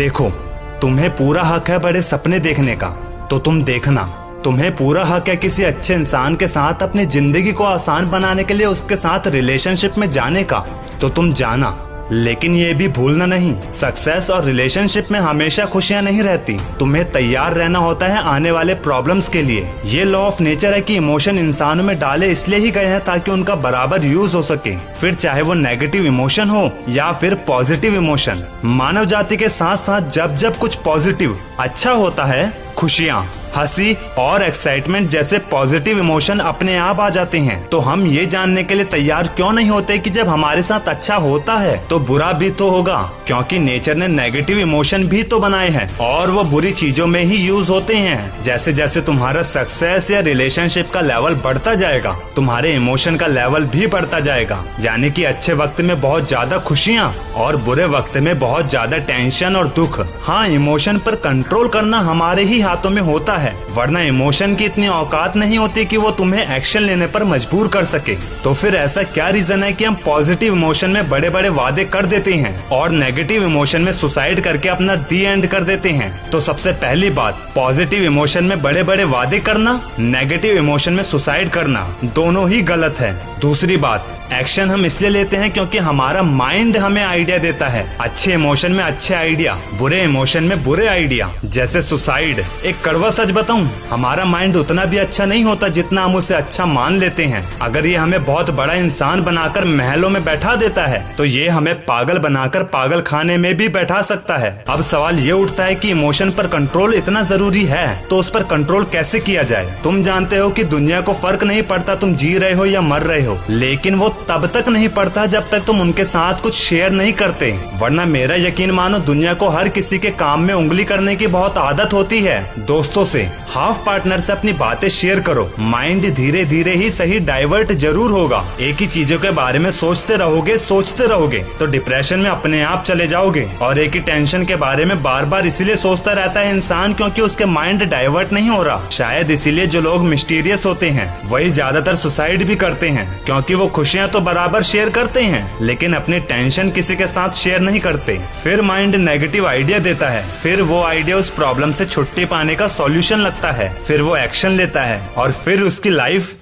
देखो, तुम्हें पूरा हक है बड़े सपने देखने का, तो तुम देखना। तुम्हें पूरा हक है किसी अच्छे इंसान के साथ अपनी जिंदगी को आसान बनाने के लिए उसके साथ रिलेशनशिप में जाने का, तो तुम जाना। लेकिन ये भी भूलना नहीं, सक्सेस और रिलेशनशिप में हमेशा खुशियां नहीं रहती। तुम्हें तैयार रहना होता है आने वाले प्रॉब्लम्स के लिए। ये लॉ ऑफ नेचर है कि इमोशन इंसानों में डाले इसलिए ही गए हैं ताकि उनका बराबर यूज हो सके, फिर चाहे वो नेगेटिव इमोशन हो या फिर पॉजिटिव इमोशन। मानव जाति के साथ साथ जब जब कुछ पॉजिटिव अच्छा होता है, खुशियाँ, हंसी और एक्साइटमेंट जैसे पॉजिटिव इमोशन अपने आप आ जाते हैं, तो हम ये जानने के लिए तैयार क्यों नहीं होते कि जब हमारे साथ अच्छा होता है तो बुरा भी तो होगा, क्योंकि नेचर ने नेगेटिव इमोशन भी तो बनाए हैं और वो बुरी चीजों में ही यूज होते हैं। जैसे जैसे तुम्हारा सक्सेस या रिलेशनशिप का लेवल बढ़ता जाएगा, तुम्हारे इमोशन का लेवल भी बढ़ता जाएगा। यानी कि अच्छे वक्त में बहुत ज्यादा खुशियाँ और बुरे वक्त में बहुत ज्यादा टेंशन और दुख। हाँ, इमोशन पर कंट्रोल करना हमारे ही हाथों में होता है, वरना इमोशन की इतनी औकात नहीं होती कि वो तुम्हें एक्शन लेने पर मजबूर कर सके। तो फिर ऐसा क्या रीजन है कि हम पॉजिटिव इमोशन में बड़े बड़े वादे कर देते हैं और नेगेटिव इमोशन में सुसाइड करके अपना दी एंड कर देते हैं? तो सबसे पहली बात, पॉजिटिव इमोशन में बड़े बड़े वादे करना, नेगेटिव इमोशन में सुसाइड करना, दोनों ही गलत है। दूसरी बात, एक्शन हम इसलिए लेते हैं क्योंकि हमारा माइंड हमें आइडिया देता है। अच्छे इमोशन में अच्छे आइडिया, बुरे इमोशन में बुरे आइडिया, जैसे सुसाइड। एक कड़वा सच बताऊं, हमारा माइंड उतना भी अच्छा नहीं होता जितना हम उसे अच्छा मान लेते हैं। अगर ये हमें बहुत बड़ा इंसान बनाकर महलों में बैठा देता है, तो ये हमें पागल बनाकर पागल खाने में भी बैठा सकता है। अब सवाल ये उठता है कि इमोशन पर कंट्रोल इतना जरूरी है, तो उस पर कंट्रोल कैसे किया जाए? तुम जानते हो कि दुनिया को फर्क नहीं पड़ता तुम जी रहे हो या मर रहे हो, लेकिन वो तब तक नहीं पड़ता जब तक तुम उनके साथ कुछ शेयर नहीं करते। वरना मेरा यकीन मानो, दुनिया को हर किसी के काम में उंगली करने की बहुत आदत होती है। दोस्तों से, हाफ पार्टनर से अपनी बातें शेयर करो। माइंड धीरे धीरे ही सही डाइवर्ट जरूर होगा। एक ही चीजों के बारे में सोचते रहोगे तो डिप्रेशन में अपने आप चले जाओगे। और एक ही टेंशन के बारे में बार बार इसीलिए सोचता रहता है इंसान क्योंकि उसके माइंड डाइवर्ट नहीं हो रहा। शायद इसीलिए जो लोग मिस्टीरियस होते हैं वही ज्यादातर सुसाइड भी करते हैं, क्योंकि वो खुशियां तो बराबर शेयर करते हैं लेकिन अपनी टेंशन किसी के साथ शेयर नहीं करते। फिर माइंड नेगेटिव आइडिया देता है, फिर वो आइडिया उस प्रॉब्लम से छुट्टी पाने का सॉल्यूशन लगता है, फिर वो एक्शन लेता है और फिर उसकी लाइफ